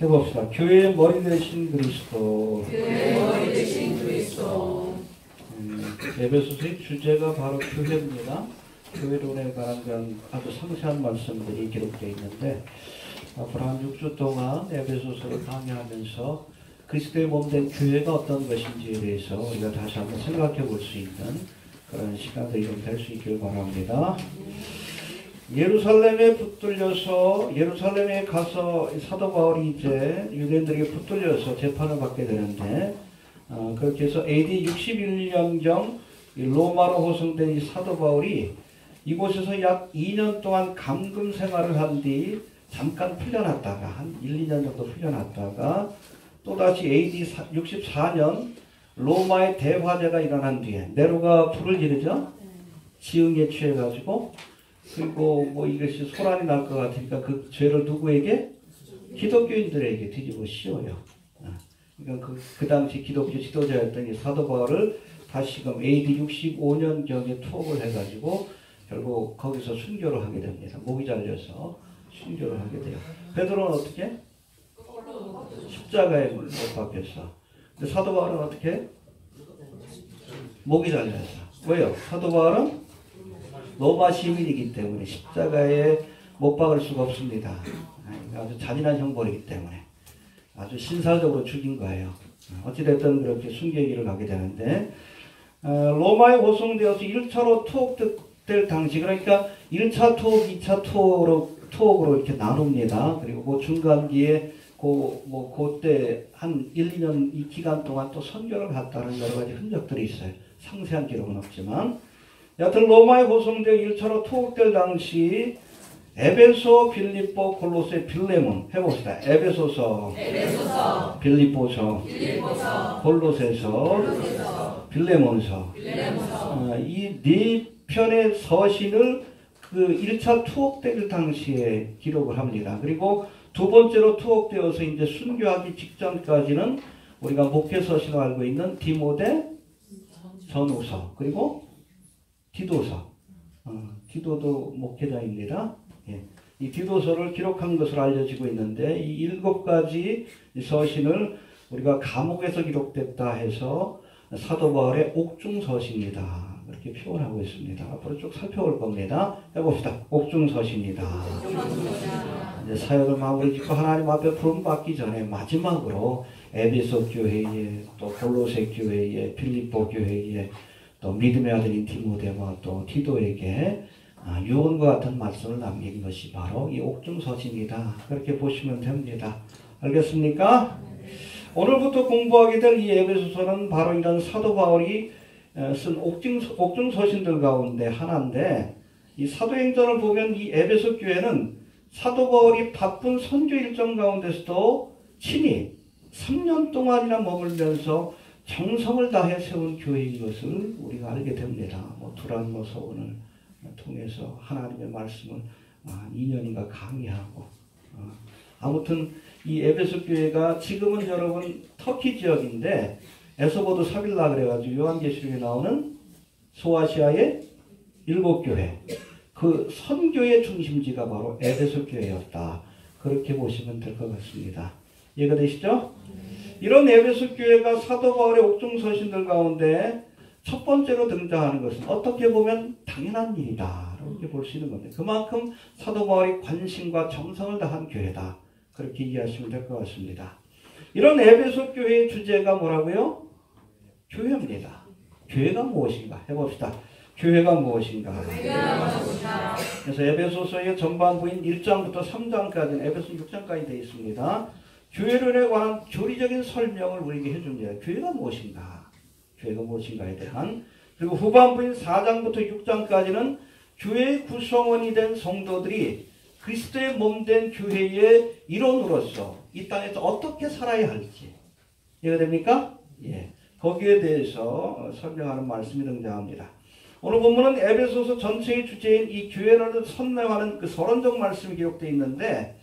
해봅시다. 교회의 머리 되신 그리스도. 교회의 머리 되신 그리스도. 에베소서의 주제가 바로 교회입니다. 교회론에 관한 아주 상세한 말씀들이 기록되어 있는데 앞으로 한 6주 동안 에베소서를 강의하면서 그리스도의 몸된 교회가 어떤 것인지에 대해서 우리가 다시 한번 생각해 볼 수 있는 그런 시간들이 좀 될 수 있길 바랍니다. 예루살렘에 붙들려서 예루살렘에 가서 사도 바울이 이제 유대인들에게 붙들려서 재판을 받게 되는데 그렇게 해서 AD 61년경 로마로 호송된 이 사도 바울이 이곳에서 약 2년 동안 감금 생활을 한 뒤 잠깐 풀려났다가 한 1, 2년 정도 풀려났다가 또다시 AD 64년 로마의 대화재가 일어난 뒤에 네로가 불을 지르죠. 지응에 취해가지고 그리고 뭐 이것이 소란이 날 것 같으니까 그 죄를 누구에게? 기독교인들에게 뒤집어 씌워요. 그러니까 그 당시 기독교 지도자였던 이 사도 바울을 다시금 AD 65년경에 투옥을 해가지고 결국 거기서 순교를 하게 됩니다. 목이 잘려서 순교를 하게 돼요. 베드로는 어떻게? 십자가에 못 박혔어. 근데 사도 바울은 어떻게? 목이 잘려서. 왜요? 사도 바울은 로마 시민이기 때문에 십자가에 못 박을 수가 없습니다. 아주 잔인한 형벌이기 때문에 아주 신살적으로 죽인 거예요. 어찌됐든 그렇게 순교길을 가게 되는데 로마에 호송되어서 1차로 투옥될 당시 그러니까 1차 투옥, 2차 투옥으로 이렇게 나눕니다. 그리고 그 중간기에 그때 한 1, 2년 이 기간 동안 또 선교를 갔다는 여러 가지 흔적들이 있어요. 상세한 기록은 없지만 여하튼 로마에 호송되어 1차로 투옥될 당시 에베소, 빌립보, 골로새, 빌레몬 해봅시다. 에베소서, 빌립보서, 골로새서, 빌레몬서. 이 네 편의 서신을 그 1차 투옥될 당시에 기록을 합니다. 그리고 두 번째로 투옥되어서 이제 순교하기 직전까지는 우리가 목회 서신으로 알고 있는 디모데 전후서 그리고 디도서. 디도도 목회자입니다. 예. 이 디도서를 기록한 것으로 알려지고 있는데 이 7가지 서신을 우리가 감옥에서 기록됐다 해서 사도 바울의 옥중서신이다. 그렇게 표현하고 있습니다. 앞으로 쭉 살펴볼 겁니다. 해봅시다. 옥중서신이다. 이제 사역을 마무리 짓고 하나님 앞에 부름 받기 전에 마지막으로 에베소 교회에 또 골로새 교회에 빌립보 교회에 또 믿음의 아들인 디모데와 또 디도에게 유언과 같은 말씀을 남긴 것이 바로 이 옥중서신이다. 그렇게 보시면 됩니다. 알겠습니까? 오늘부터 공부하게 될 이 에베소서는 바로 이런 사도 바울이 쓴 옥중서신들 가운데 하나인데 이 사도행전을 보면 이 에베소 교회는 사도 바울이 바쁜 선교 일정 가운데서도 친히 3년 동안이나 머물면서 정성을 다해 세운 교회인 것을 우리가 알게 됩니다. 두란노 서원을 통해서 하나님의 말씀을 2년인가 강의하고 아무튼 이 에베소 교회가 지금은 여러분 터키 지역인데 에소보드 사빌라 그래가지고 요한계시록에 나오는 소아시아의 7교회 그 선교의 중심지가 바로 에베소 교회였다. 그렇게 보시면 될 것 같습니다. 이해가 되시죠? 이런 에베소 교회가 사도 바울의 옥중서신들 가운데 첫 번째로 등장하는 것은 어떻게 보면 당연한 일이다. 이렇게 볼 수 있는 겁니다. 그만큼 사도 바울이 관심과 정성을 다한 교회다. 그렇게 이해하시면 될 것 같습니다. 이런 에베소 교회의 주제가 뭐라고요? 교회입니다. 교회가 무엇인가? 해봅시다. 교회가 무엇인가? 그래서 에베소서의 전반부인 1장부터 3장까지는 에베소 6장까지 되어 있습니다. 교회론에 관한 교리적인 설명을 우리에게 해줍니다. 교회가 무엇인가? 교회가 무엇인가에 대한 그리고 후반부인 4장부터 6장까지는 교회의 구성원이 된 성도들이 그리스도의 몸된 교회의 일원으로서 이 땅에서 어떻게 살아야 할지 이해가 됩니까? 예. 거기에 대해서 설명하는 말씀이 등장합니다. 오늘 본문은 에베소서 전체의 주제인 이 교회를 설명하는 그 서론적 말씀이 기록되어 있는데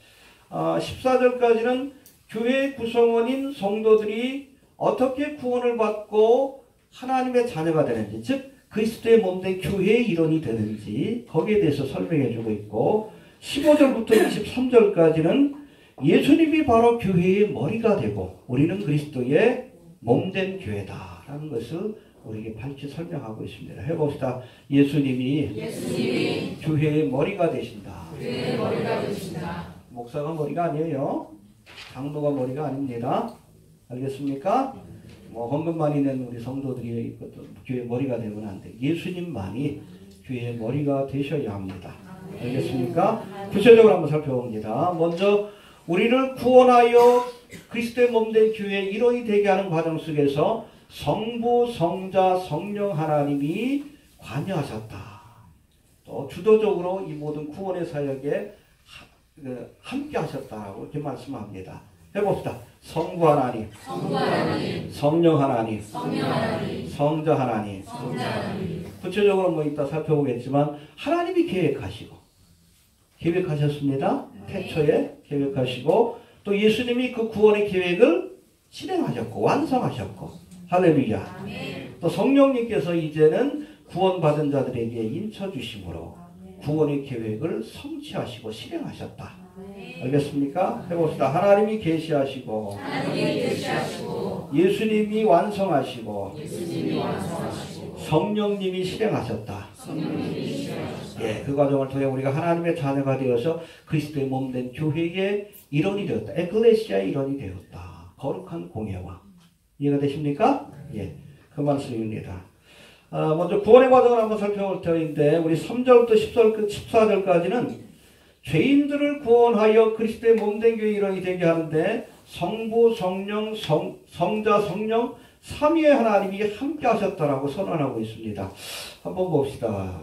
14절까지는 교회의 구성원인 성도들이 어떻게 구원을 받고 하나님의 자녀가 되는지 즉 그리스도의 몸된 교회의 일원이 되는지 거기에 대해서 설명해 주고 있고 15절부터 23절까지는 예수님이 바로 교회의 머리가 되고 우리는 그리스도의 몸된 교회다라는 것을 우리에게 밝히 설명하고 있습니다. 해봅시다. 예수님이 교회의 머리가 되신다. 목사가 머리가 아니에요. 장로가 머리가 아닙니다. 알겠습니까? 뭐 헌금만 있는 우리 성도들이 교회 머리가 되면 안 돼. 예수님만이 교회의 머리가 되셔야 합니다. 알겠습니까? 구체적으로 한번 살펴봅니다. 먼저 우리를 구원하여 그리스도의 몸된 교회의 일원이 되게 하는 과정 속에서 성부, 성자, 성령 하나님이 관여하셨다. 또 주도적으로 이 모든 구원의 사역에 함께 하셨다고 이렇게 말씀합니다. 해봅시다. 성부 하나님, 성령 하나님, 성자 하나님. 구체적으로 뭐 이따 살펴보겠지만 하나님이 계획하셨습니다. 태초에 계획하시고 또 예수님이 그 구원의 계획을 실행하셨고 완성하셨고 할렐루야. 또 성령님께서 이제는 구원받은 자들에게 인쳐주심으로 구원의 계획을 성취하시고 실행하셨다. 알겠습니까? 해봅시다. 하나님이 계시하시고 예수님이 완성하시고 성령님이 실행하셨다. 예, 그 과정을 통해 우리가 하나님의 자녀가 되어서 그리스도의 몸된 교회의 일원이 되었다. 에클레시아의 일원이 되었다. 거룩한 공예와. 이해가 되십니까? 예, 그 말씀입니다. 먼저 구원의 과정을 한번 살펴볼 터인데 우리 3절부터 14절까지는 죄인들을 구원하여 그리스도의 몸된 교회 일원이 되게 하는데 성부, 성령, 성자, 성령 삼위의 하나님이 함께 하셨다라고 선언하고 있습니다. 한번 봅시다.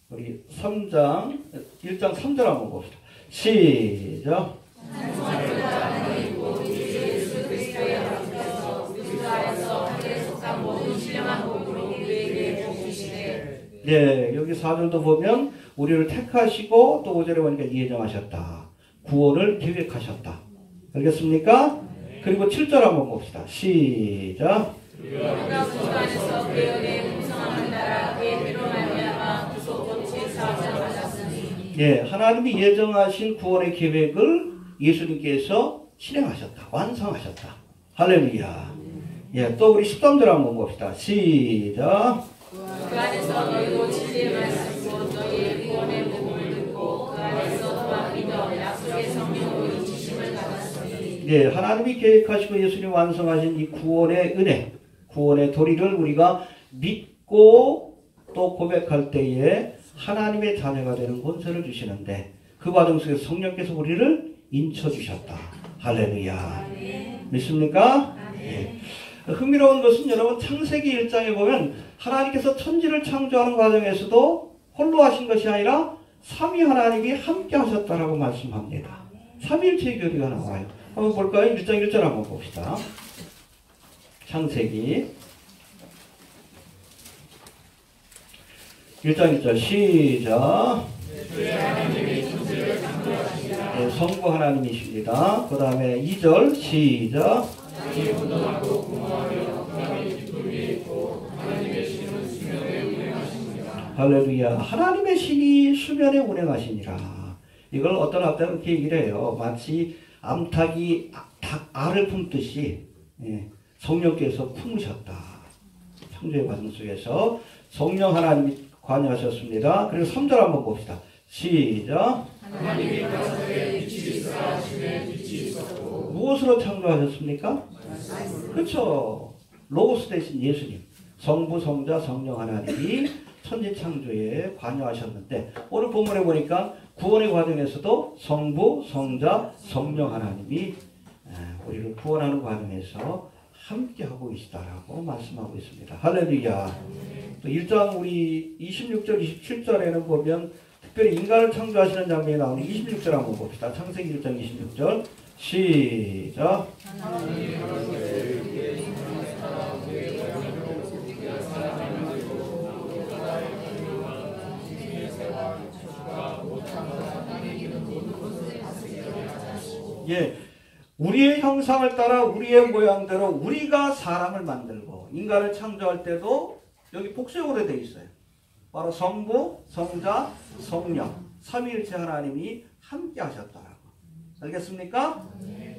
우리 1장 3절 한번 봅시다. 시작. 네, 여기 4절도 보면 우리를 택하시고 또 5절에 보니까 예정하셨다. 구원을 계획하셨다. 알겠습니까? 그리고 7절 한번 봅시다. 시작. 예, 하나님이 예정하신 구원의 계획을 예수님께서 실행하셨다. 완성하셨다. 할렐루야. 예, 또 우리 13절 한번 봅시다. 시작. 그 안에서 너희도 진리의 말씀으로 너희의 구원의 복음을 듣고 그 안에서 너와 믿어 약속의 성령으로 인치심을 받았으니. 예, 하나님이 계획하시고 예수님 완성하신 이 구원의 은혜, 구원의 도리를 우리가 믿고 또 고백할 때에 하나님의 자녀가 되는 권세를 주시는데 그 과정 속에서 성령께서 우리를 인쳐주셨다. 할렐루야. 믿습니까? 예. 흥미로운 것은 여러분 창세기 1장에 보면 하나님께서 천지를 창조하는 과정에서도 홀로 하신 것이 아니라 삼위 하나님이 함께 하셨다라고 말씀합니다. 삼위일체의 교리가 나와요. 한번 볼까요? 1장 1절 한번 봅시다. 창세기 1장 1절 시작. 네, 성부 하나님이십니다. 그 다음에 2절 시작. 할렐루야. 하나님의 신이 수면에 운행하시니라. 이걸 어떤 학자는 이렇게 얘기를 해요. 마치 암탉이 알을 품듯이 성령께서 품으셨다. 창조의 과정 속에서 성령 하나님이 관여하셨습니다. 그리고 3절 한번 봅시다. 시작. 하나님이 가사에 빛이 있으라 하시매 빛이 있었고. 무엇으로 창조하셨습니까? 그렇죠. 로고스 대신 예수님. 성부, 성자, 성령 하나님이 천지 창조에 관여하셨는데 오늘 본문에 보니까 구원의 과정에서도 성부, 성자, 성령 하나님이 우리를 구원하는 과정에서 함께하고 계시다라고 말씀하고 있습니다. 할렐루야. 또 1장 우리 26절, 27절에는 보면 특별히 인간을 창조하시는 장면이 나오는 26절 한번 봅시다. 창세기 1장 26절 시작. 예, 우리의 형상을 따라 우리의 모양대로 우리가 사람을 만들고 인간을 창조할 때도 여기 복수형으로 되어 있어요. 바로 성부, 성자, 성령. 삼위일체 하나님이 함께 하셨다라고. 알겠습니까?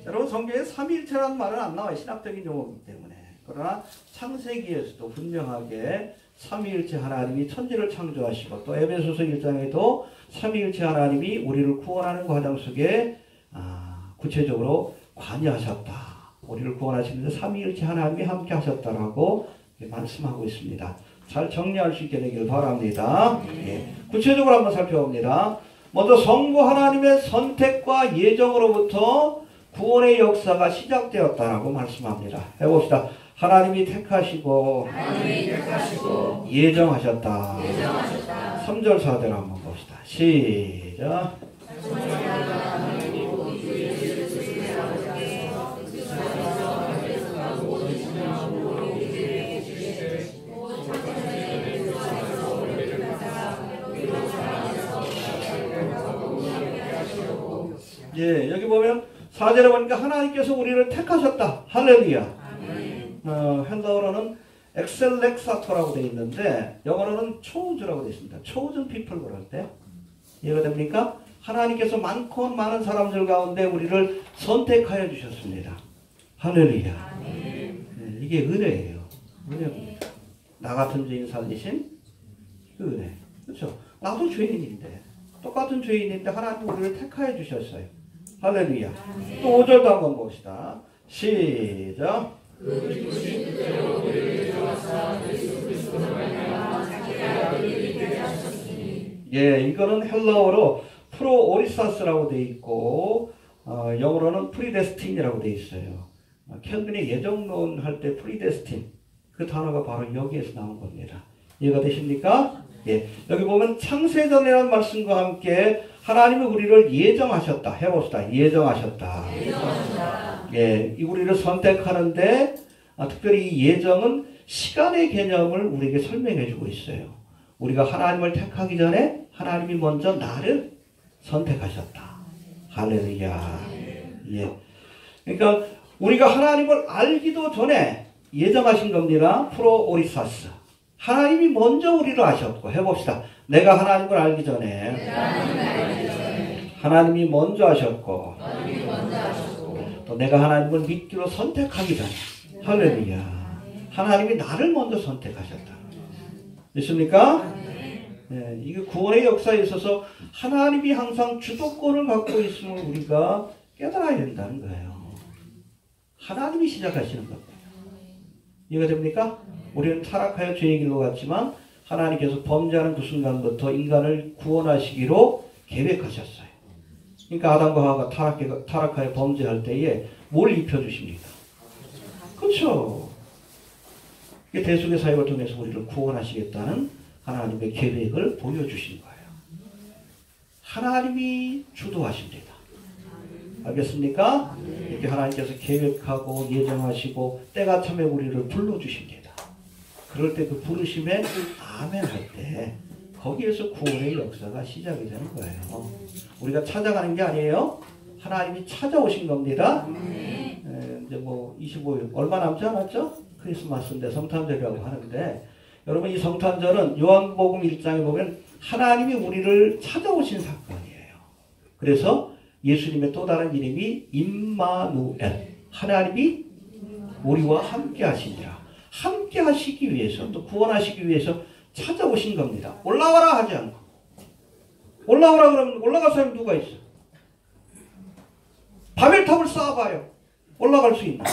여러분 성경에 삼위일체라는 말은 안 나와요. 신학적인 용어이기 때문에. 그러나 창세기에서도 분명하게 삼위일체 하나님이 천지를 창조하시고 또 에베소서 1장에도 삼위일체 하나님이 우리를 구원하는 과정 속에 구체적으로 관여하셨다. 우리를 구원하시는데 삼위일체 하나님이 함께 하셨다라고 말씀하고 있습니다. 잘 정리할 수 있게 되기를 바랍니다. 예. 구체적으로 한번 살펴봅니다. 먼저 성부 하나님의 선택과 예정으로부터 구원의 역사가 시작되었다라고 말씀합니다. 해봅시다. 하나님이 택하시고 예정하셨다. 3절 4절 한번 봅시다. 시작. 예, 여기 보면 4절에 보니까 하나님께서 우리를 택하셨다. 할렐루야. 헬라어로는 엑셀렉사토라고 되어 있는데 영어로는 초우즈라고 되어 있습니다. chosen people 그럴 때 이해가 됩니까? 하나님께서 많은 사람들 가운데 우리를 선택하여 주셨습니다. 할렐루야. 네, 이게 은혜예요. 은혜입니다. 나 같은 죄인 살리신 그 은혜. 그렇죠? 나도 죄인인데 똑같은 죄인인데 하나님 우리를 택하여 주셨어요. 할렐루야. 또 5절도 한번 봅시다. 시작. 예, 이거는 헬라어로 프로오리사스라고 되어 있고 영어로는 프리데스틴이라고 되어 있어요. 켈빈의 예정론 할 때 프리데스틴 그 단어가 바로 여기에서 나온 겁니다. 이해가 되십니까? 예, 여기 보면 창세전이라는 말씀과 함께 하나님이 우리를 예정하셨다. 해봅시다. 예정하셨다. 예, 우리를 선택하는데 특별히 이 예정은 시간의 개념을 우리에게 설명해 주고 있어요. 우리가 하나님을 택하기 전에 하나님이 먼저 나를 선택하셨다. 할렐루야. 예. 그러니까 우리가 하나님을 알기도 전에 예정하신 겁니다. 프로오리사스. 하나님이 먼저 우리를 아셨고 해봅시다. 내가 하나님을 알기 전에 하나님이 먼저 하셨고 또 내가 하나님을 믿기로 선택하기 전에 할렐루야. 하나님이 나를 먼저 선택하셨다. 믿습니까? 네, 이게 구원의 역사에 있어서 하나님이 항상 주도권을 갖고 있음을 우리가 깨달아야 된다는 거예요. 하나님이 시작하시는 겁니다. 이해가 됩니까? 우리는 타락하여 죄의 길로 갔지만 하나님께서 범죄하는 그 순간부터 인간을 구원하시기로 계획하셨어요. 그러니까 아담과 하와가 타락하여 범죄할 때에 뭘 입혀주십니까? 그렇죠. 대속의 사역을 통해서 우리를 구원하시겠다는 하나님의 계획을 보여주신 거예요. 하나님이 주도하십니다. 알겠습니까? 이렇게 하나님께서 계획하고 예정하시고 때가 참에 우리를 불러주십니다. 그럴 때 그 부르심에 아멘 할 때 거기에서 구원의 역사가 시작이 되는 거예요. 우리가 찾아가는 게 아니에요. 하나님이 찾아오신 겁니다. 이제 뭐 25일 얼마 남지 않았죠? 크리스마스인데 성탄절이라고 하는데 여러분 이 성탄절은 요한복음 1장에 보면 하나님이 우리를 찾아오신 사건이에요. 그래서 예수님의 또 다른 이름이 임마누엘. 하나님이 우리와 함께 하시니라. 함께 하시기 위해서 또 구원하시기 위해서 찾아오신 겁니다. 올라와라 하지 않고. 올라오라 그러면 올라갈 사람이 누가 있어? 바벨탑을 쌓아봐요. 올라갈 수 있나?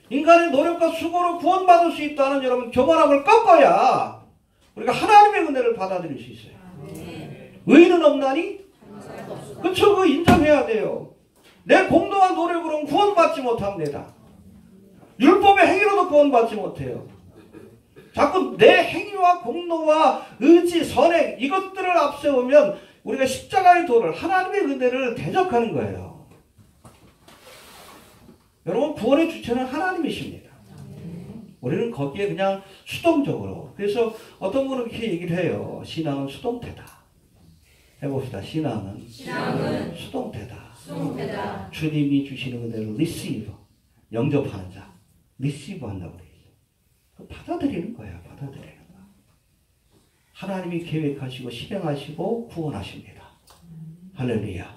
인간의 노력과 수고로 구원받을 수 있다는 여러분 교만함을 꺾어야 우리가 하나님의 은혜를 받아들일 수 있어요. 의인은 없나니? 그쵸, 그거 인정해야 돼요. 내 공로와 노력으로는 구원받지 못합니다. 율법의 행위로도 구원받지 못해요. 자꾸 내 행위와 공로와 의지, 선행 이것들을 앞세우면 우리가 십자가의 도를 하나님의 은혜를 대적하는 거예요. 여러분 구원의 주체는 하나님이십니다. 우리는 거기에 그냥 수동적으로. 그래서 어떤 분은 이렇게 얘기를 해요. 신앙은 수동태다. 해봅시다. 신앙은 수동태다. 주님이 주시는 은혜를 receive, 영접하는 자. receive 한다고 그래요. 받아들이는 거야. 받아들이는 거. 하나님이 계획하시고 실행하시고 구원하십니다. 할렐루야.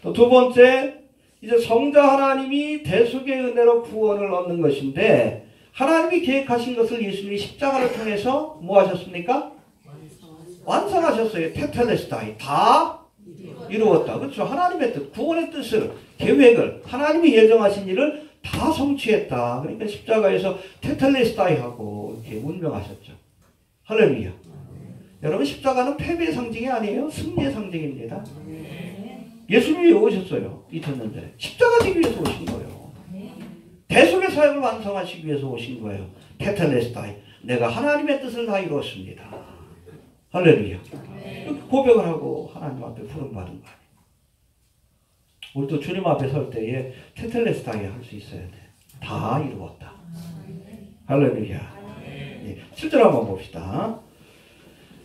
또 두 번째, 이제 성자 하나님이 대속의 은혜로 구원을 얻는 것인데, 하나님이 계획하신 것을 예수님이 십자가를 통해서 뭐 하셨습니까? 완성하셨어요. 테텔레스타이. 다 이루었다. 그렇죠? 하나님의 뜻, 구원의 뜻을, 계획을, 하나님이 예정하신 일을 다 성취했다. 그러니까 십자가에서 테텔레스타이 하고 이렇게 운명하셨죠. 할렐루야. 여러분, 십자가는 패배의 상징이 아니에요. 승리의 상징입니다. 예수님이 왜 오셨어요? 2000년 전에. 십자가 지기 위해서 오신 거예요. 대속의 사역을 완성하시기 위해서 오신 거예요. 테텔레스타이. 내가 하나님의 뜻을 다 이루었습니다. 할렐루야. 고백을 하고 하나님 앞에 부름받은 거 아니에요. 우리도 주님 앞에 설 때에 테텔레스타이 할 수 있어야 돼. 다 이루었다. 할렐루야. 네, 7절 한번 봅시다.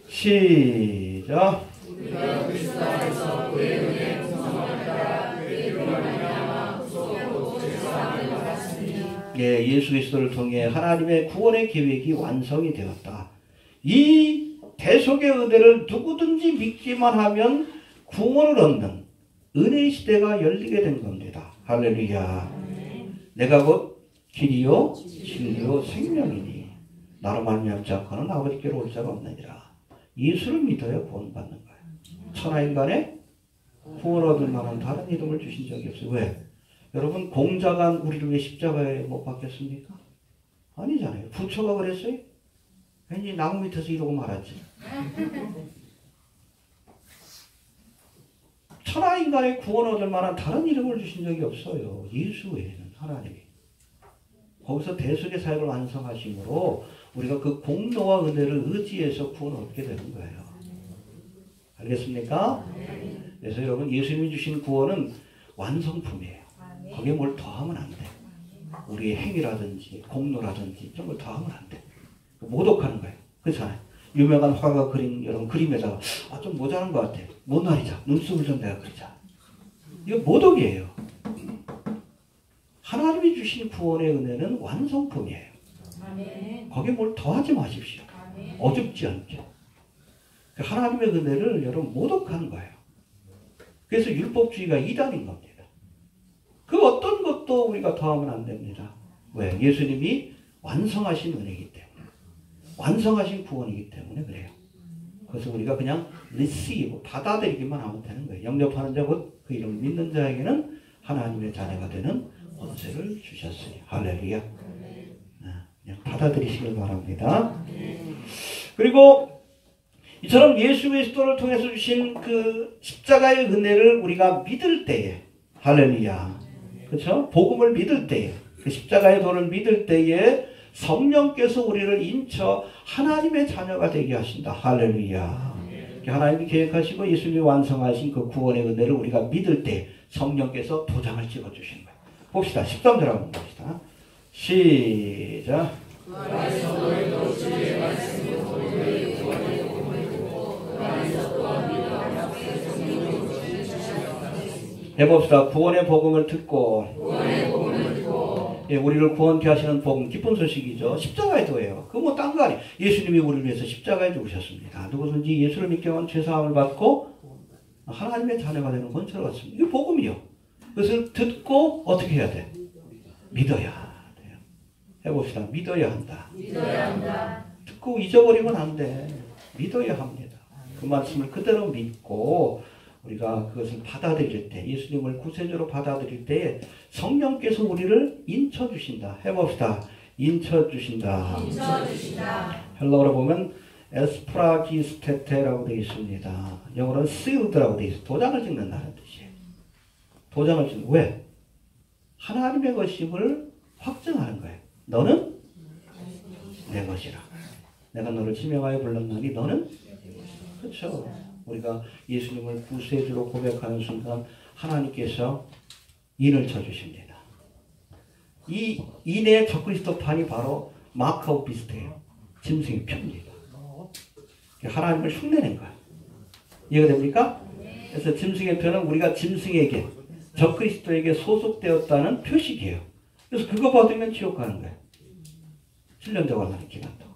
시작. 예, 예수 그리스도를 통해 하나님의 구원의 계획이 완성이 되었다. 이 대속의 은혜를 누구든지 믿기만 하면 구원을 얻는 은혜의 시대가 열리게 된 겁니다. 할렐루야. 내가 곧 길이요 진리요 생명이니 나로 말미암지 않고는 아버지께로 올 자가 없느니라. 예수를 믿어야 구원받는 거예요. 천하인간에 구원 얻을 만한 다른 이름을 주신 적이 없어요. 왜? 여러분, 공자가 우리를 왜 십자가에 못 박혔습니까? 아니잖아요. 부처가 그랬어요? 왠지 나무 밑에서 이러고 말았지. 천하인간에 구원 얻을 만한 다른 이름을 주신 적이 없어요. 예수 외에는 하나님이. 거기서 대속의 사역을 완성하심으로 우리가 그 공로와 은혜를 의지해서 구원을 얻게 되는 거예요. 알겠습니까? 그래서 여러분, 예수님이 주신 구원은 완성품이에요. 거기에 뭘 더하면 안 돼. 우리의 행위라든지 공로라든지 이런 걸 더하면 안 돼. 모독하는 거예요. 그렇잖아요. 유명한 화가 그린 여러분 그림에다가 좀 모자란 것 같아. 모나리자. 눈썹을 좀 내가 그리자. 이거 모독이에요. 하나님이 주신 구원의 은혜는 완성품이에요. 거기에 뭘 더하지 마십시오. 어줍지 않게. 하나님의 은혜를 여러분 모독하는 거예요. 그래서 율법주의가 이단인 겁니다. 그 어떤 것도 우리가 더하면 안 됩니다. 왜? 예수님이 완성하신 은혜이기 때문에. 완성하신 구원이기 때문에 그래요. 그래서 우리가 그냥 receive, 받아들이기만 하면 되는 거예요. 영접하는 자, 곧 그 이름을 믿는 자에게는 하나님의 자녀가 되는 권세를 주셨으니. 할렐루야. 그냥 받아들이시길 바랍니다. 그리고 이처럼 예수 그리스도를 통해서 주신 그 십자가의 은혜를 우리가 믿을 때에, 할렐루야. 그렇죠? 복음을 믿을 때에, 그 십자가의 도를 믿을 때에 성령께서 우리를 인쳐 하나님의 자녀가 되게 하신다. 할렐루야. 하나님이 계획하시고 예수님이 완성하신 그 구원의 은혜를 우리가 믿을 때 성령께서 도장을 찍어주시는 거예요. 봅시다. 13절 한번 봅시다. 시작. 해봅시다. 구원의 복음을 듣고 예, 우리를 구원케 하시는 복음, 기쁜 소식이죠. 십자가의 도예요. 그거 뭐 딴 거 아니에요. 예수님이 우리를 위해서 십자가에 죽으셨습니다. 누구든지 예수를 믿게 하면 죄사함을 받고 하나님의 자녀가 되는 권세를 받습니다. 이게 복음이요. 그것을 듣고 어떻게 해야 돼? 믿어야 돼요. 해봅시다. 믿어야 한다. 믿어야 한다. 듣고 잊어버리면 안 돼. 믿어야 합니다. 그 말씀을 그대로 믿고 우리가 그것을 받아들일 때, 예수님을 구세주로 받아들일 때 성령께서 우리를 인쳐주신다. 해봅시다. 인쳐주신다. 인쳐주신다. 헬라어로 보면 에스프라기스테테라고 되어 있습니다. 영어로는 sealed라고 되어 있어요. 도장을 찍는다는 뜻이에요. 도장을 찍는. 왜? 하나님의 것임을 확증하는 거예요. 너는 내 것이라. 내가 너를 지명하여 불렀나니 너는, 그렇죠. 우리가 예수님을 구세주로 고백하는 순간 하나님께서 인을 쳐주십니다. 이 인의 적그리스도판이 바로 마크하고 비슷해요. 짐승의 표입니다. 하나님을 흉내낸 거예요. 이해가 됩니까? 그래서 짐승의 표는 우리가 짐승에게, 적그리스도에게 소속되었다는 표식이에요. 그래서 그거 받으면 지옥 가는 거예요. 7년 동안 하는 기간 동안.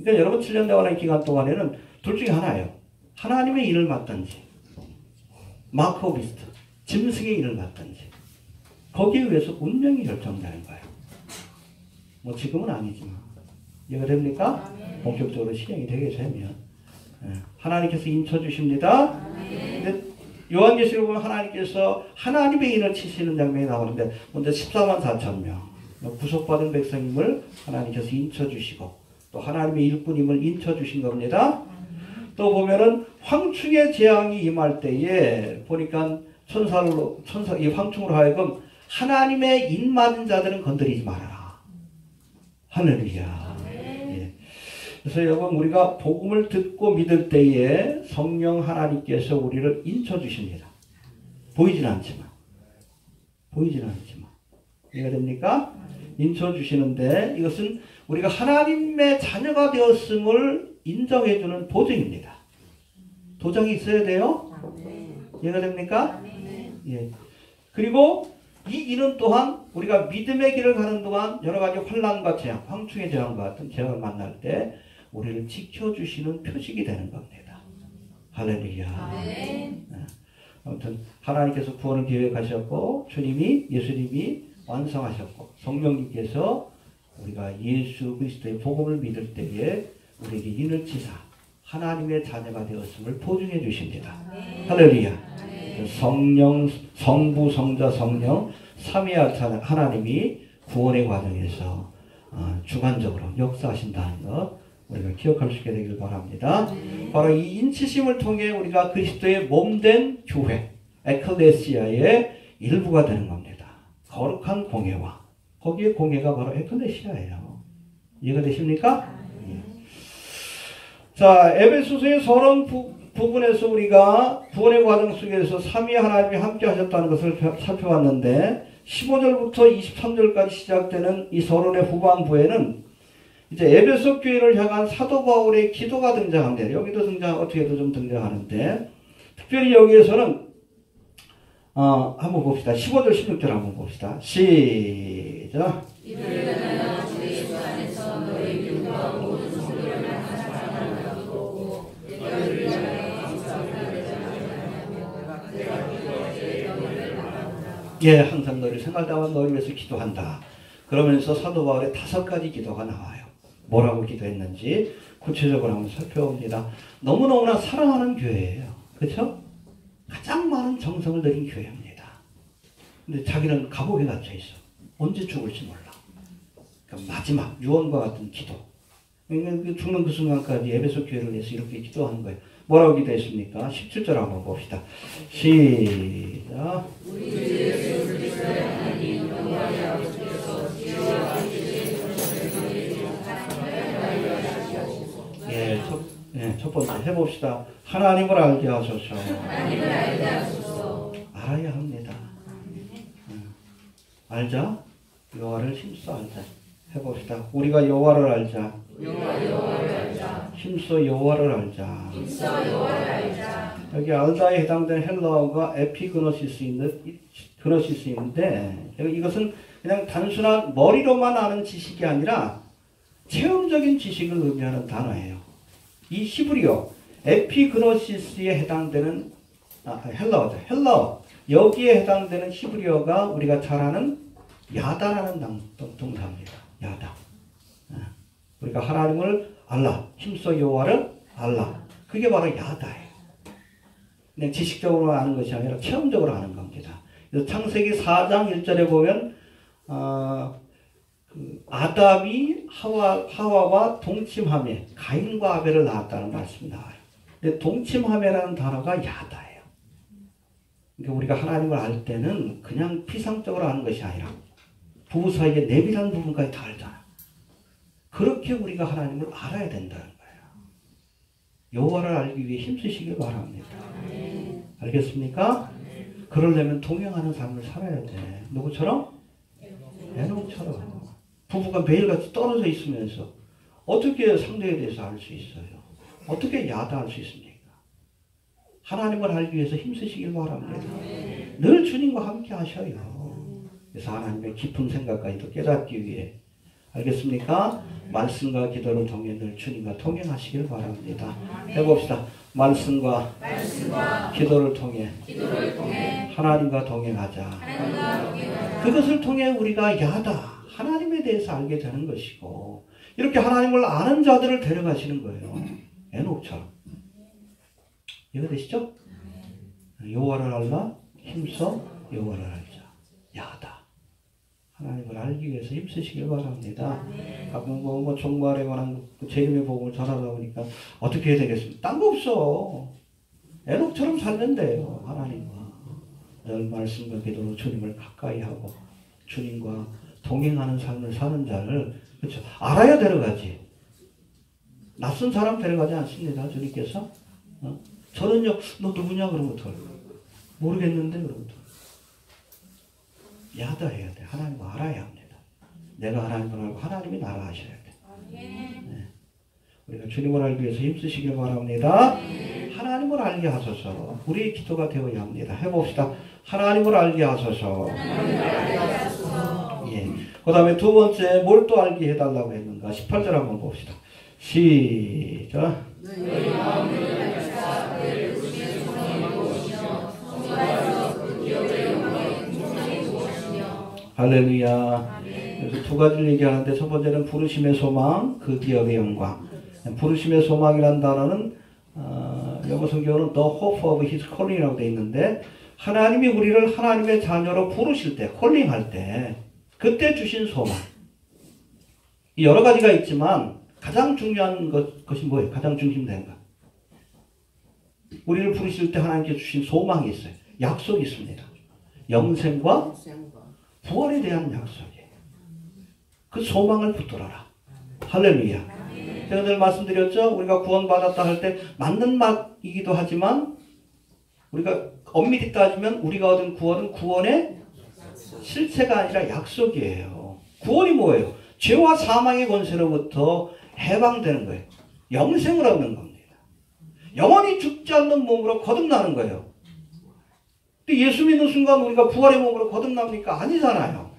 그러니까 여러분 7년 대화하는 기간 동안에는 둘 중에 하나예요. 하나님의 일을 맡든지 마크오비스트 짐승의 일을 맡든지 거기에 의해서 운명이 결정되는 거예요. 뭐 지금은 아니지만 이해가 됩니까? 본격적으로 실행이 되게 되면 하나님께서 인쳐주십니다. 근데 요한계시록 보면 하나님께서 하나님의 인을 치시는 장면이 나오는데 먼저 14만 4천 명 구속받은 백성임을 하나님께서 인쳐주시고 또 하나님의 일꾼임을 인쳐주신 겁니다. 또 보면은 황충의 재앙이 임할 때에 보니까 이 황충으로 하여금 하나님의 인 맞은 자들은 건드리지 말아라. 할렐루야. 예. 그래서 여러분 우리가 복음을 듣고 믿을 때에 성령 하나님께서 우리를 인쳐주십니다. 보이진 않지만 이해가 됩니까? 인쳐주시는데 이것은 우리가 하나님의 자녀가 되었음을 인정해주는 보증입니다. 도장이 있어야 돼요. 이해가 됩니까? 예. 그리고 이 일은 또한 우리가 믿음의 길을 가는 동안 여러 가지 환난과 재앙, 황충의 재앙과 같은 재앙을 만날 때 우리를 지켜주시는 표식이 되는 겁니다. 할렐루야. 아무튼 하나님께서 구원을 계획하셨고 주님이 예수님이 완성하셨고 성령님께서 우리가 예수 그리스도의 복음을 믿을 때에 우리에게 인을 치사 하나님의 자녀가 되었음을 보증해 주십니다. 할렐루야. 성령, 성부, 성자, 성령 삼위일체 하나님이 구원의 과정에서 주관적으로 역사하신다는 것 우리가 기억할 수 있게 되길 바랍니다. 바로 이 인치심을 통해 우리가 그리스도의 몸된 교회 에클레시아의 일부가 되는 겁니다. 거룩한 공예와 거기에 공예가 바로 에클레시아예요. 이해가 되십니까? 자, 에베소서의 서론 부분에서 우리가 구원의 과정 속에서 삼위 하나님이 함께 하셨다는 것을 살펴봤는데 15절부터 23절까지 시작되는 이 서론의 후반부에는 이제 에베소 교회를 향한 사도 바울의 기도가 등장합니다. 여기도 어떻게도 좀 등장하는데 특별히 여기에서는 한번 봅시다. 15절 16절 한번 봅시다. 시작. 예, 항상 너를 생각하고 너를 위해서 기도한다. 그러면서 사도 바울의 5가지 기도가 나와요. 뭐라고 기도했는지 구체적으로 한번 살펴봅니다. 너무너무나 사랑하는 교회예요. 그렇죠? 가장 많은 정성을 들인 교회입니다. 근데 자기는 감옥에 갇혀 있어. 언제 죽을지 몰라. 그러니까 마지막 유언과 같은 기도. 죽는 그 순간까지 에베소 교회를 위해서 이렇게 기도하는 거예요. 뭐라고 기도했습니까? 17절 한번 봅시다. 시작. 첫 번째 해봅시다. 하나님을 알게 하소서. 알아야 합니다. 알자. 여호와를 힘써 알자. 해봅시다. 우리가 여호와를 알자. 힘써 여호와를 알자. 여기 알다에 해당되는 헬라어가 에피그노시스인데 이것은 그냥 단순한 머리로만 아는 지식이 아니라 체험적인 지식을 의미하는 단어예요. 이 히브리어 에피그노시스에 해당되는 헬라어죠. 헬라어 여기에 해당되는 히브리어가 우리가 잘 아는 야다라는 동사입니다. 야다. 우리가 하나님을 알라, 힘써 여호와를 알라. 그게 바로 야다예요. 그냥 지식적으로 아는 것이 아니라 체험적으로 아는 겁니다. 그래서 창세기 4장 1절에 보면 아담이 하와와 동침하며 가인과 아벨을 낳았다는 말씀이 나와요. 근데 동침하며라는 단어가 야다예요. 그러니까 우리가 하나님을 알 때는 그냥 피상적으로 아는 것이 아니라 부부 사이의 내밀한 부분까지 다 알잖아. 그렇게 우리가 하나님을 알아야 된다는 거예요. 여호와를 알기 위해 힘쓰시길 바랍니다. 알겠습니까? 그러려면 동행하는 삶을 살아야 돼. 누구처럼? 에녹처럼. 부부가 매일같이 떨어져 있으면서 어떻게 상대에 대해서 알 수 있어요? 어떻게 야다할 수 있습니까? 하나님을 알기 위해서 힘쓰시길 바랍니다. 늘 주님과 함께 하셔요. 그래서 하나님의 깊은 생각까지도 깨닫기 위해 알겠습니까? 말씀과 기도를 통해 늘 주님과 동행하시길 바랍니다. 해봅시다. 말씀과 기도를 통해 하나님과 동행하자. 그것을 통해 우리가 야다 하나님에 대해서 알게 되는 것이고, 이렇게 하나님을 아는 자들을 데려가시는 거예요. 에녹처럼. 이해되시죠? 여호와를 알라 힘써 여호와를 알자. 야다. 하나님을 알기 위해서 힘쓰시길 바랍니다. 가끔 뭐 종말에 관한 재림의 복음을 전하다 보니까 어떻게 해야 되겠습니까? 딴 거 없어. 에녹처럼 살면 돼요. 하나님과 늘 말씀과 기도로 주님을 가까이 하고 주님과 동행하는 삶을 사는 자를, 그렇죠, 알아야 데려가지. 낯선 사람 데려가지 않습니다. 주님께서. 저는요, 너 누구냐? 그러면 더 모르겠는데 그러면 더 야다 해야 돼. 하나님을 알아야 합니다. 내가 하나님을 알고 하나님이 나를 아셔야 돼. 네. 우리가 주님을 알기 위해서 힘쓰시길 바랍니다. 하나님을 알게 하소서. 우리의 기도가 되어야 합니다. 해봅시다. 하나님을 알게 하소서. 예. 그 다음에 두 번째, 뭘 또 알게 해달라고 했는가? 18절 한번 봅시다. 시작. 할렐루야. 그래서 두 가지를 얘기하는데, 첫 번째는 부르심의 소망, 그 기업의 영광. 부르심의 소망이라는 단어는 영어 성경은 The Hope of His Calling이라고 되어 있는데, 하나님이 우리를 하나님의 자녀로 부르실 때, 콜링할 때, 그때 주신 소망. 여러 가지가 있지만 가장 중요한 것이 뭐예요? 가장 중심된 것. 우리를 부르실 때 하나님께 주신 소망이 있어요. 약속이 있습니다. 영생과 부활에 대한 약속이에요. 그 소망을 붙들어라. 할렐루야. 제가 늘 말씀드렸죠? 우리가 구원받았다 할 때 맞는 말이기도 하지만, 우리가 엄밀히 따지면 우리가 얻은 구원은 구원의 실체가 아니라 약속이에요. 구원이 뭐예요? 죄와 사망의 권세로부터 해방되는 거예요. 영생을 얻는 겁니다. 영원히 죽지 않는 몸으로 거듭나는 거예요. 근데 예수 믿는 순간 우리가 부활의 몸으로 거듭납니까? 아니잖아요.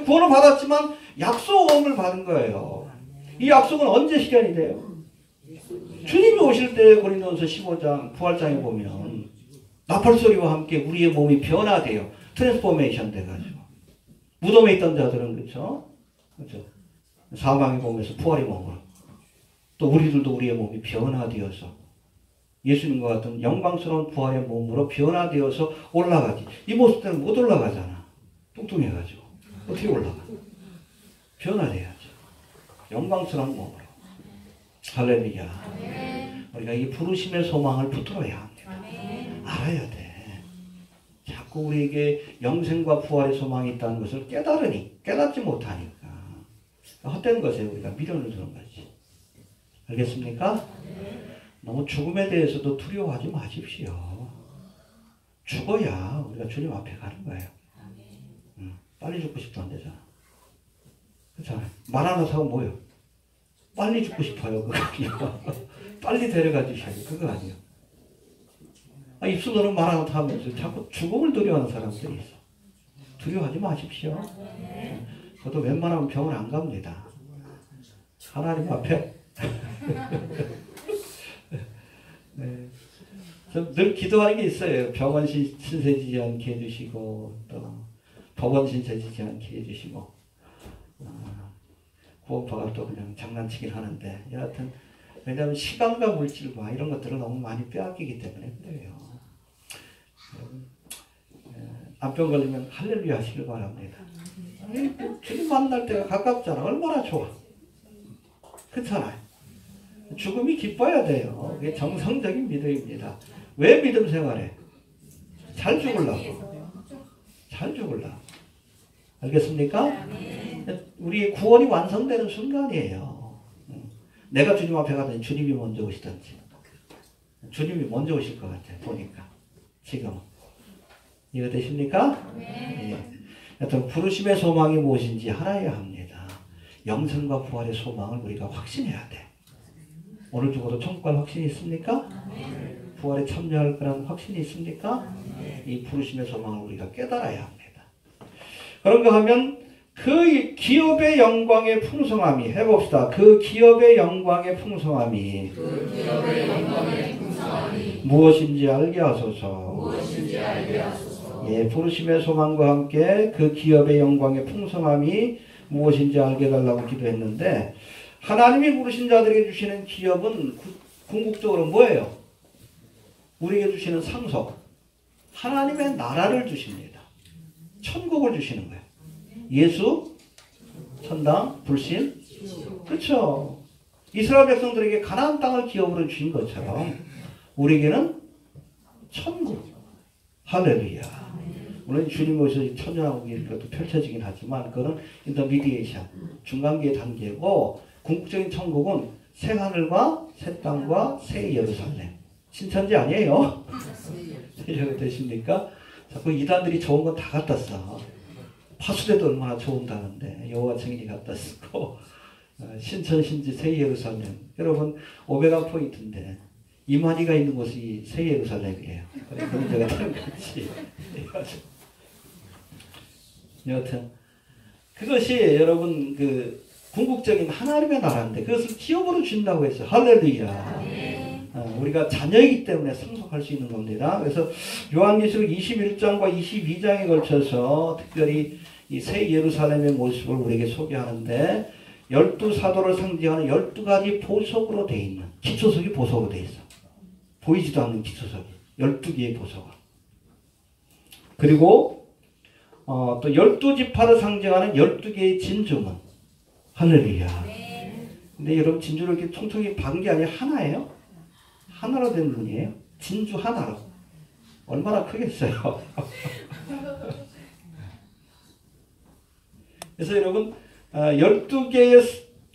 구원을 받았지만 약속을 받은 거예요. 이 약속은 언제 실현이 돼요? 주님이 오실 때 고린도전서 15장 부활장에 보면 나팔소리와 함께 우리의 몸이 변화돼요. 트랜스포메이션 돼가지고. 무덤에 있던 자들은 그렇죠? 사망의 몸에서 부활의 몸으로. 또 우리들도 우리의 몸이 변화되어서 예수님과 같은 영광스러운 부활의 몸으로 변화되어서 올라가지. 이 모습 때는 못 올라가잖아. 뚱뚱해가지고. 어떻게 올라가? 변화돼야죠. 영광스러운 몸으로. 할렐루야. 우리가 이 부르심의 소망을 붙들어야 합니다. 알아야 돼. 자꾸 우리에게 영생과 부활의 소망이 있다는 것을 깨닫지 못하니까 헛된 것에 우리가 미련을 두는 거지. 알겠습니까? 너무 죽음에 대해서도 두려워하지 마십시오. 죽어야 우리가 주님 앞에 가는 거예요. 빨리 죽고 싶도 안 되잖아. 그렇잖아요. 말 하나 사고 뭐예요? 빨리 죽고 싶어요. 그거 아니에요. 빨리 데려가 주셔야 돼요. 그거 아니에요. 입술로는 말 하나 타면서 자꾸 죽음을 두려워하는 사람들이 있어. 두려워하지 마십시오. 저도 웬만하면 병원 안 갑니다. 하나님 앞에 네. 늘 기도하는 게 있어요. 병원 신세 지지 않게 해주시고, 또 법원 신세 지지 않게 해주시고, 구원파가 또 그냥 장난치긴 하는데, 여하튼 왜냐하면 시간과 물질과 이런 것들을 너무 많이 빼앗기기 때문에 그래요. 암병 걸리면 할렐루야 하시길 바랍니다. 주님 만날 때가 가깝잖아. 얼마나 좋아. 그렇잖아요. 죽음이 기뻐야 돼요. 그게 정상적인 믿음입니다. 왜 믿음 생활해? 잘 죽으려고. 잘 죽으려고. 알겠습니까? 우리 구원이 완성되는 순간이에요. 내가 주님 앞에 가더니 주님이 먼저 오시던지. 주님이 먼저 오실 것 같아요. 보니까. 지금. 이해되십니까? 예. 하여튼 부르심의 소망이 무엇인지 알아야 합니다. 영생과 부활의 소망을 우리가 확신해야 돼. 오늘 죽어도 천국 갈 확신이 있습니까? 부활에 참여할 거라는 확신이 있습니까? 이 부르심의 소망을 우리가 깨달아야 합니다. 그런가 하면 그 기업의 영광의 풍성함이 해봅시다. 그 기업의 영광의 풍성함이 무엇인지 알게 하소서. 예, 부르심의 소망과 함께 그 기업의 영광의 풍성함이 무엇인지 알게 해달라고 기도했는데 하나님이 부르신 자들에게 주시는 기업은 궁극적으로 뭐예요? 우리에게 주시는 상속. 하나님의 나라를 주십니다. 천국을 주시는 거예요. 예수, 천당, 불신. 그렇죠. 이스라엘 백성들에게 가나안 땅을 기업으로 주신 것처럼 우리에게는 천국. 할렐루야. 물론 주님 오셔서 천년왕국이 또 펼쳐지긴 하지만 그거는 인터미디에이션, 중간기의 단계고 궁극적인 천국은 새 하늘과 새 땅과 새 예루살렘. 신천지 아니에요? 이해가 되십니까? 자꾸 이단들이 좋은 건 다 갖다 써. 파수대도 얼마나 좋은다는데 여호와 증인이 갖다 쓰고 신천 신지 새 예루살렘. 여러분 오메가 포인트인데 이만희가 있는 곳이 새 예루살렘이에요. 그래서 문제가 되는 거지. 여하튼 그것이 여러분 그 궁극적인 하나님의 나라인데 그것을 기업으로 준다고 했어요. 할렐루야. 우리가 자녀이기 때문에 상속할 수 있는 겁니다. 그래서 요한계시록 21장과 22장에 걸쳐서 특별히 이 새 예루살렘의 모습을 우리에게 소개하는데 12사도를 상징하는 12가지 보석으로 되어 있는 기초석이 보석으로 되어 있어. 보이지도 않는 기초석이 12개의 보석을. 그리고 또 12지파를 상징하는 12개의 진주문. 할렐루야. 근데 여러분 진주를 이렇게 통통이 박은 게 아니라 하나예요? 하나로 된 문이에요. 진주 하나로. 얼마나 크겠어요. 그래서 여러분 12개의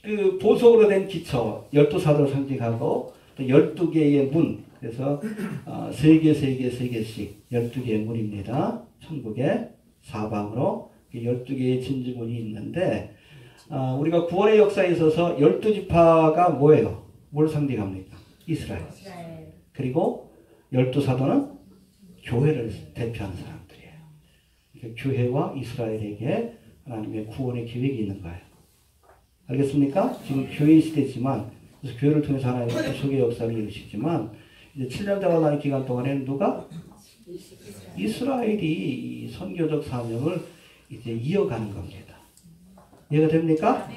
그 보석으로 된 기초 12사도를 상징하고 또 12개의 문. 그래서 3개 3개씩 12개의 문입니다. 천국의 사방으로 12개의 진주문이 있는데 우리가 구원의 역사에 있어서 12지파가 뭐예요? 뭘 상징합니까? 이스라엘. 그리고 12사도는 교회를 대표하는 사람들이에요. 그러니까 교회와 이스라엘에게 하나님의 구원의 계획이 있는 거예요. 알겠습니까? 지금 교회 시대지만 그래서 교회를 통해서 하나님의 구속의 역사를 이루시지만 이제 7년 대화하는 기간 동안에는 누가? 이스라엘이 이 선교적 사명을 이제 이어가는 겁니다. 이해가 됩니까?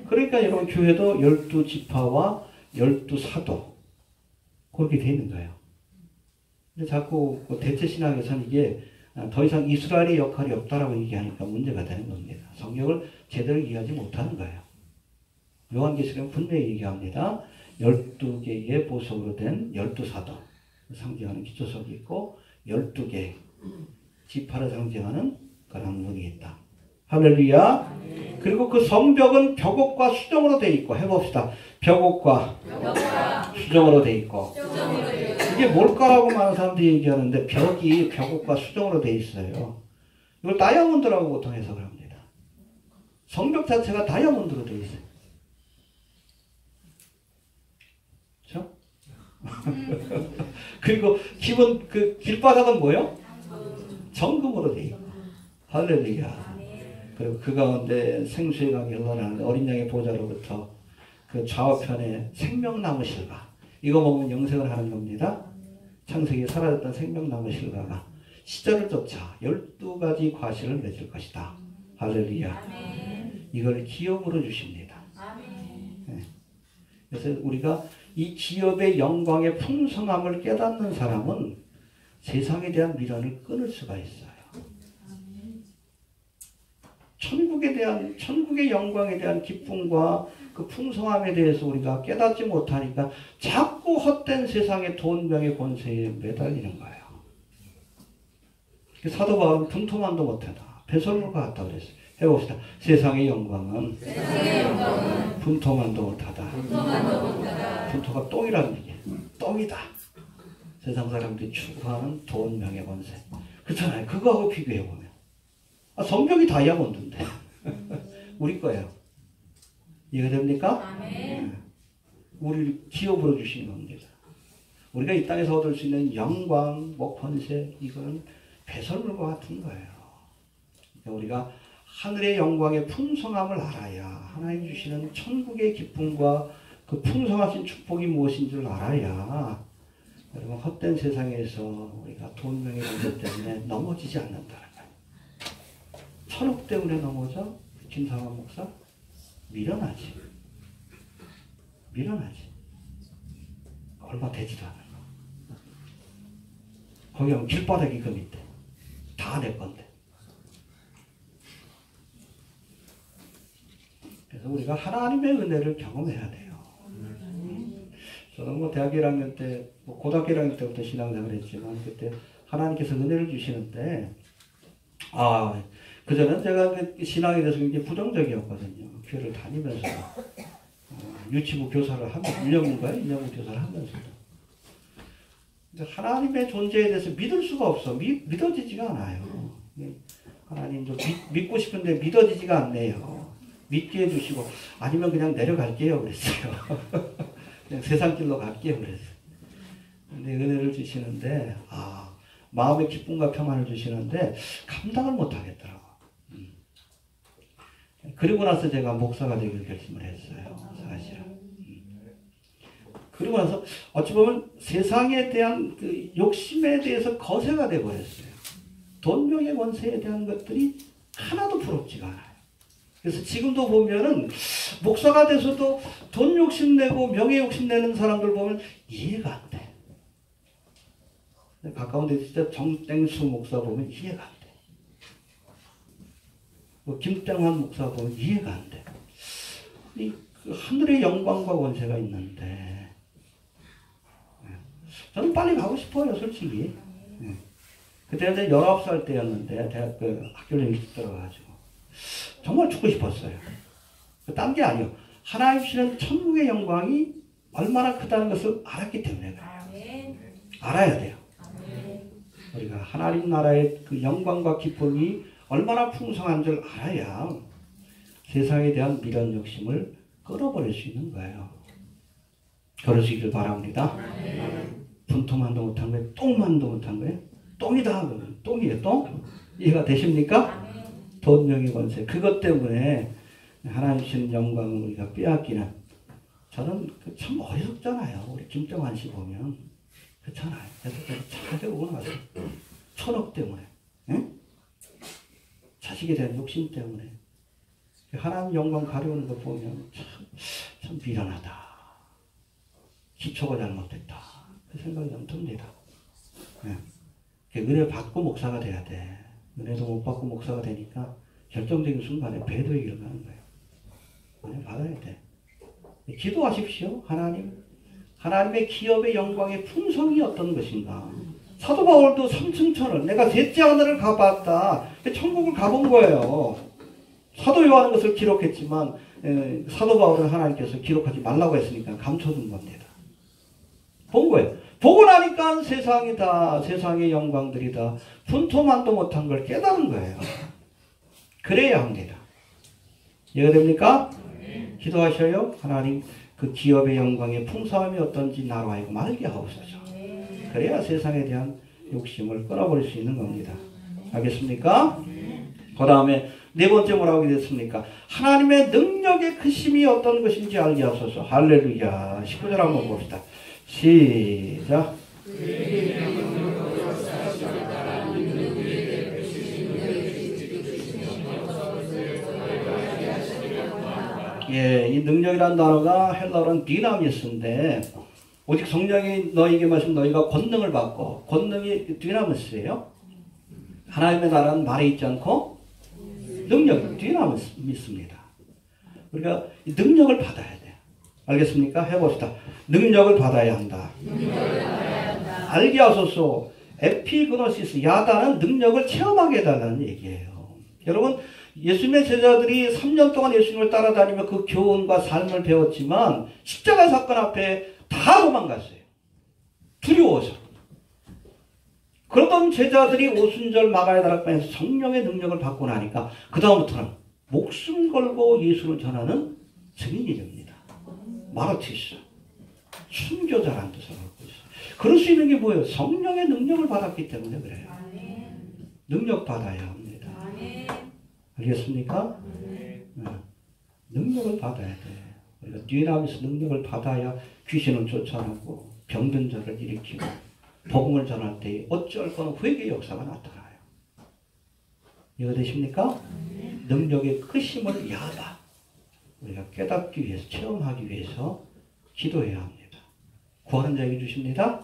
그러니까 여러분 교회도 12지파와 12사도 그렇게 되어 있는 거예요. 근데 자꾸 대체신학에서는 이게 더 이상 이스라엘의 역할이 없다라고 얘기하니까 문제가 되는 겁니다. 성경을 제대로 이해하지 못하는 거예요. 요한계시록은 분명히 얘기합니다. 12개의 보석으로 된 12사도 상징하는 기초석이 있고 12개 지파를 상징하는 그런 문이 있다. 할렐루야. 그리고 그 성벽은 벽옥과 수정으로 되어 있고 해봅시다. 벽옥과 수정으로 되어 있고 이게 뭘까라고 많은 사람들이 얘기하는데 벽이 벽옥과 수정으로 되어 있어요. 이걸 다이아몬드라고 보통 해석을 합니다. 성벽 자체가 다이아몬드로 되어 있어요. 그렇죠? 그리고 기본 그 길바닥은 뭐예요? 정금으로 되어 있고 할렐루야. 그리고 그 가운데 생수의 강이 흘러나오는 어린 양의 보좌로부터 그 좌우편에 생명나무 실과 이거 먹으면 영생을 하는 겁니다. 창세기에 사라졌던 생명나무 실과가 시절을 쫓아 12가지 과실을 맺을 것이다. 할렐루야. 이걸 기업으로 주십니다. 네. 그래서 우리가 이 기업의 영광의 풍성함을 깨닫는 사람은 세상에 대한 미련을 끊을 수가 있어요. 천국의 영광에 대한 기쁨과 그 풍성함에 대해서 우리가 깨닫지 못하니까 자꾸 헛된 세상의 돈, 명예, 권세에 매달리는 거예요. 사도 바울은 분토만도 못하다. 배설물과 같다 그랬어요. 해봅시다. 세상의 영광은 분토만도 못하다. 분토가 똥이라는 얘기예요. 똥이다. 세상 사람들이 추구하는 돈, 명예, 권세. 그렇잖아요. 그거하고 비교해보면. 성벽이 다이아몬드인데 우리 거예요. 이해가 됩니까? 우리 기업으로 주신 겁니다. 우리가 이 땅에서 얻을 수 있는 영광, 권세 이거는 배설물과 같은 거예요. 그러니까 우리가 하늘의 영광의 풍성함을 알아야 하나님 주시는 천국의 기쁨과 그 풍성하신 축복이 무엇인 줄 알아야 여러분 헛된 세상에서 우리가 돈, 명예, 권세 때문에 넘어지지 않는다는 거예요. 천억 때문에 넘어져? 김상환 목사? 밀어나지. 밀어나지. 얼마 되지도 않는 거. 거기 가면 길바닥이 그 밑에. 다 내 건데. 그래서 우리가 하나님의 은혜를 경험해야 돼요. 저는 대학 1학년 때, 고등학교 1학년 때부터 신앙생활을 했지만, 그때 하나님께서 은혜를 주시는데, 그전엔 제가 신앙에 대해서 굉장히 부정적이었거든요. 교회를 다니면서. 유치부 교사를 하면서, 1년인가요? 교사를 하면서도. 하나님의 존재에 대해서 믿을 수가 없어. 믿어지지가 않아요. 하나님 좀 믿고 싶은데 믿어지지가 않네요. 믿게 해주시고, 아니면 그냥 내려갈게요. 그랬어요. 그냥 세상 길로 갈게요. 그랬어요. 근데 은혜를 주시는데, 마음의 기쁨과 평안을 주시는데, 감당을 못 하겠더라고. 그리고 나서 제가 목사가 되기를 결심을 했어요. 사실은. 그리고 나서 어찌 보면 세상에 대한 그 욕심에 대해서 거세가 되어버렸어요. 돈, 명예, 권세에 대한 것들이 하나도 부럽지가 않아요. 그래서 지금도 보면은 목사가 돼서도 돈 욕심내고 명예 욕심내는 사람들 보면 이해가 안 돼. 가까운 데 진짜 정땡수 목사 보면 이해가 안 돼. 김땡환 목사 보면 이해가 안 돼. 그 하늘의 영광과 권세가 있는데 저는 빨리 가고 싶어요, 솔직히. 그때 이제 19살 때였는데 대학교 학교를 일찍 들어가가지고 정말 죽고 싶었어요. 딴 게 아니에요. 하나님 주시는 천국의 영광이 얼마나 크다는 것을 알았기 때문에 그래요. 알아야 돼요. 우리가 하나님 나라의 그 영광과 기쁨이 얼마나 풍성한 줄 알아야 세상에 대한 미련 욕심을 끌어버릴 수 있는 거예요. 그러시길 바랍니다. 분토만도 못한 거예요? 똥만도 못한 거예요? 똥이다 그러면 똥이에요, 똥? 이해가 되십니까? 돈, 명예, 권세. 그것 때문에 하나님 주시는 영광을 우리가 빼앗기는. 저는 참 어리석잖아요. 우리 김정환 씨 보면. 그렇잖아요. 그래서 잘 되고 나서 천억 때문에. 응? 자식에 대한 욕심 때문에. 하나님 영광 가려우는 거 보면 참 미련하다. 기초가 잘못됐다. 그 생각이 좀 듭니다. 네. 은혜 받고 목사가 돼야 돼. 은혜도 못 받고 목사가 되니까 결정적인 순간에 배도의 길을 가는 거예요. 은혜 받아야 돼. 기도하십시오. 하나님의 기업의 영광의 풍성이 어떤 것인가. 사도 바울도 3층 천을 내가 셋째 하늘을 가봤다. 천국을 가본 거예요. 사도 요한은 것을 기록했지만 사도 바울은 하나님께서 기록하지 말라고 했으니까 감춰둔 겁니다. 본 거예요. 보고 나니까 세상이다. 세상의 영광들이다. 분토만도 못한 걸 깨달은 거예요. 그래야 합니다. 이해가 됩니까? 기도하셔요. 하나님 그 기업의 영광의 풍성함이 어떤지 나로 하여금 알게 하옵소서. 그래야 세상에 대한 욕심을 끊어버릴 수 있는 겁니다. 알겠습니까? 그 다음에 네 번째 뭐라고 하겠습니까? 하나님의 능력의 크심이 어떤 것인지 알게 하소서. 할렐루야. 19절 한번 봅시다. 시작. 예, 이 능력이라는 단어가 헬라어로는 디나미스인데 오직 성령이 너희에게 마시면 너희가 권능을 받고, 권능이 디나미스예요. 하나님의 나라는 말에 있지 않고 능력, 디나미스입니다. 우리가 이 능력을 받아야 돼요. 알겠습니까? 해봅시다. 능력을 받아야 한다. 알게 하소서. 에피그노시스, 야다는 능력을 체험하게 해달라는 얘기예요. 여러분, 예수님의 제자들이 3년 동안 예수님을 따라다니며 그 교훈과 삶을 배웠지만 십자가 사건 앞에 다 도망갔어요. 두려워서. 그러던 제자들이 오순절 마가의 다락방에서 성령의 능력을 받고 나니까 그 다음부터는 목숨 걸고 예수를 전하는 증인이 됩니다. 마르티스. 순교자라는 뜻을 갖고 있어요. 그럴 수 있는 게 뭐예요? 성령의 능력을 받았기 때문에 그래요. 능력 받아야 합니다. 알겠습니까? 능력을 받아야 돼. 우리가 뛰어나면서 능력을 받아야 귀신을 쫓아내고 병든 자를 일으키고 복음을 전할 때 어쩔 거는 회개의 역사가 나타나요. 이해되십니까? 능력의 크심을 야다. 우리가 깨닫기 위해서, 체험하기 위해서 기도해야 합니다. 구하는 자에게 주십니다.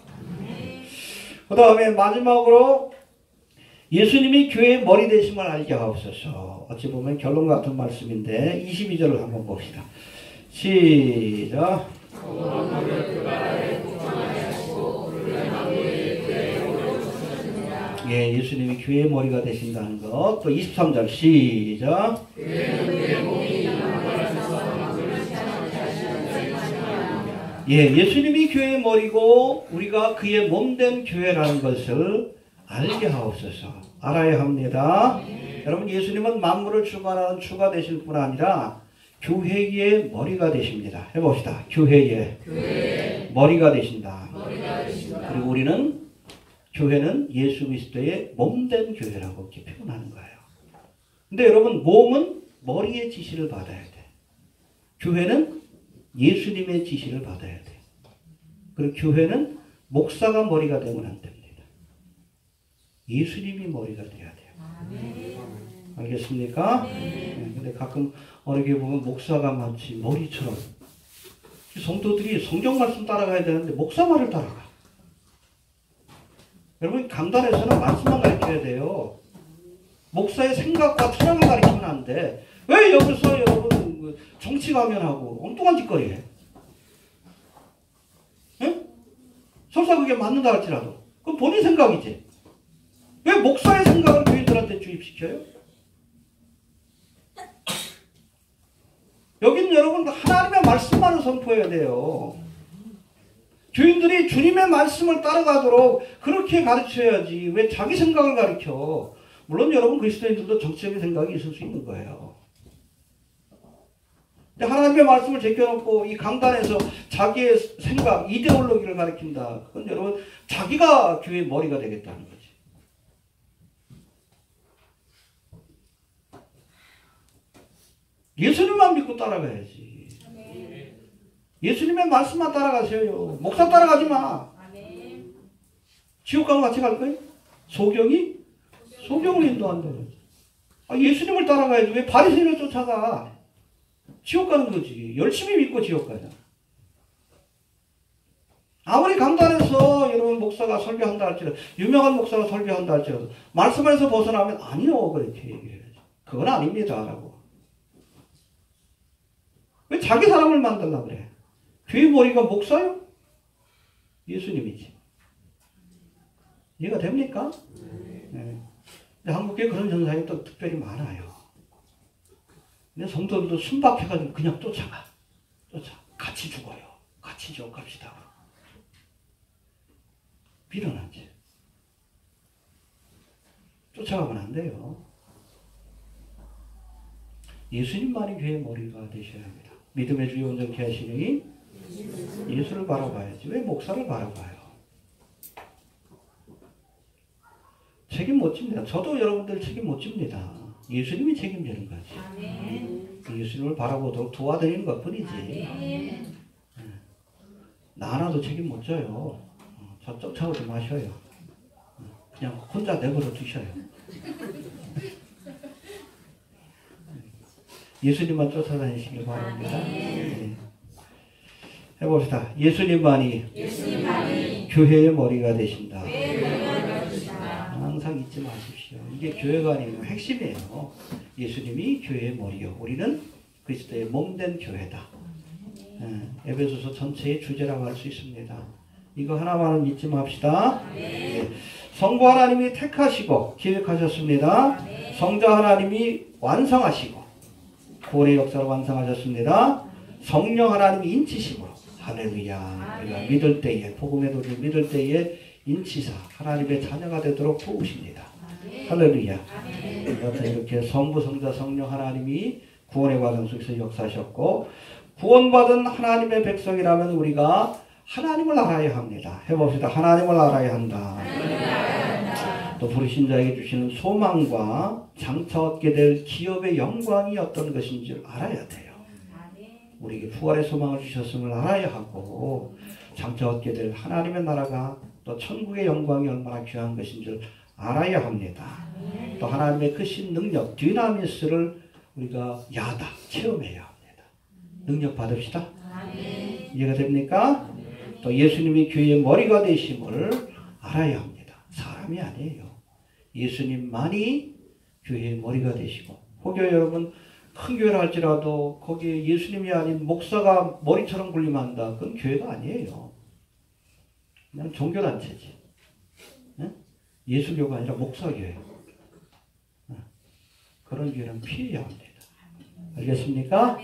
그 다음에 마지막으로 예수님이 교회의 머리 되심을 알게 하옵소서. 어찌 보면 결론 같은 말씀인데 22절을 한번 봅시다. 시작. 예, 예수님이 교회의 머리가 되신다는 것. 또 23절 시작. 예, 예수님이 교회의 머리고 우리가 그의 몸된 교회라는 것을 알게 하옵소서. 알아야 합니다. 여러분, 예수님은 만물을 주관하는 주가 되실 뿐 아니라 교회의 머리가 되십니다. 해봅시다. 교회의 머리가 되신다. 그리고 우리는 교회는 예수 그리스도의 몸된 교회라고 이렇게 표현하는 거예요. 근데 여러분, 몸은 머리의 지시를 받아야 돼. 교회는 예수님의 지시를 받아야 돼. 그리고 교회는 목사가 머리가 되면 안 됩니다. 예수님이 머리가 돼야 돼요. 알겠습니까? 네. 근데 가끔 어느 게 보면 목사가 마치 머리처럼 성도들이 성경 말씀 따라가야 되는데 목사 말을 따라가. 여러분, 강단에서는 말씀만 가르쳐야 돼요. 목사의 생각과 철학을 가르치면 안 돼. 왜 여기서 여러분 정치 가면하고 엉뚱한 짓거리 해? 응? 설사 그게 맞는다 할지라도 그건 본인 생각이지. 왜 목사의 생각을 교인들한테 주입시켜요? 여기는 여러분 하나님의 말씀만을 선포해야 돼요. 교인들이 주님의 말씀을 따라가도록 그렇게 가르쳐야지 왜 자기 생각을 가르쳐. 물론 여러분 그리스도인들도 정치적인 생각이 있을 수 있는 거예요. 근데 하나님의 말씀을 제껴놓고 이 강단에서 자기의 생각, 이데올로기를 가르친다. 그건 여러분 자기가 교회의 머리가 되겠다는 거지. 예수님만 믿고 따라가야지. 예수님의 말씀만 따라가세요. 목사 따라가지 마. 지옥 가면 같이 갈 거예요? 소경이? 소경을 인도한다고. 아, 예수님을 따라가야지. 왜 바리새인을 쫓아가? 지옥 가는 거지. 열심히 믿고 지옥 가자. 아무리 강단에서 여러분 목사가 설교한다 할지라도, 유명한 목사가 설교한다 할지라도 말씀에서 벗어나면 아니요 그렇게 얘기해야지. 그건 아닙니다 라고. 왜 자기 사람을 만들려고 그래? 교회 머리가 목사요? 예수님이지. 이해가 됩니까? 네. 근데 한국에 그런 현상이 또 특별히 많아요. 근데 성도들도 순박해가지고 그냥 쫓아가. 같이 죽어요. 같이 지옥 갑시다. 밀어놨지. 쫓아가면 안 돼요. 예수님만이 교회의 머리가 되셔야 합니다. 믿음의 주요 온전케 하시니 예수를 바라봐야지. 왜 목사를 바라봐요? 책임 못 집니다. 저도 여러분들 책임 못 집니다. 예수님이 책임지는 거지. 아멘. 예수님을 바라보도록 도와드리는 것 뿐이지. 나 하나도 책임 못 져요. 저 쫓아오지 마셔요. 그냥 혼자 내버려 두셔요. 예수님만 쫓아다니시길 바랍니다. 네. 해봅시다. 예수님만이 교회의 머리가 되신다. 항상 잊지 마십시오. 이게 교회가 아니면 핵심이에요. 예수님이 교회의 머리요. 우리는 그리스도의 몸된 교회다. 에베소서 전체의 주제라고 할 수 있습니다. 이거 하나만은 믿지 맙시다. 네. 성부 하나님이 택하시고 기획하셨습니다. 성자 하나님이 완성하시고 구원의 역사를 완성하셨습니다. 성령 하나님이 인치심으로 할렐루야. 우리가 믿을 때에 복음의 도리를 믿을 때에 인치사 하나님의 자녀가 되도록 도우십니다. 할렐루야. 여튼 이렇게 성부 성자 성령 하나님이 구원의 과정 속에서 역사하셨고 구원받은 하나님의 백성이라면 우리가 하나님을 알아야 합니다. 해봅시다. 하나님을 알아야 한다. 또 또 부르신 자에게 주시는 소망과 장차 얻게 될 기업의 영광이 어떤 것인지 알아야 돼요. 우리에게 부활의 소망을 주셨음을 알아야 하고 장차 얻게 될 하나님의 나라가 또 천국의 영광이 얼마나 귀한 것인지를 알아야 합니다. 또 하나님의 크신 능력, 디나미스를 우리가 야다 체험해야 합니다. 능력 받읍시다. 이해가 됩니까? 또 예수님이 교회의 머리가 되심을 알아야 합니다. 사람이 아니에요. 예수님만이 교회의 머리가 되시고, 혹여 여러분 큰 교회를 할지라도 거기에 예수님이 아닌 목사가 머리처럼 군림한다. 그건 교회가 아니에요. 그냥 종교단체지. 예수교가 아니라 목사교회. 그런 교회는 피해야 합니다. 알겠습니까?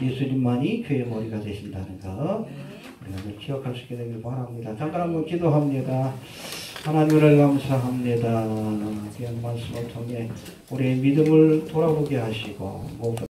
예수님만이 교회의 머리가 되신다는 거 우리가 기억할 수 있게 되길 바랍니다. 잠깐 한번 기도합니다. 하나님을 감사합니다. 귀한 말씀을 통해 우리의 믿음을 돌아보게 하시고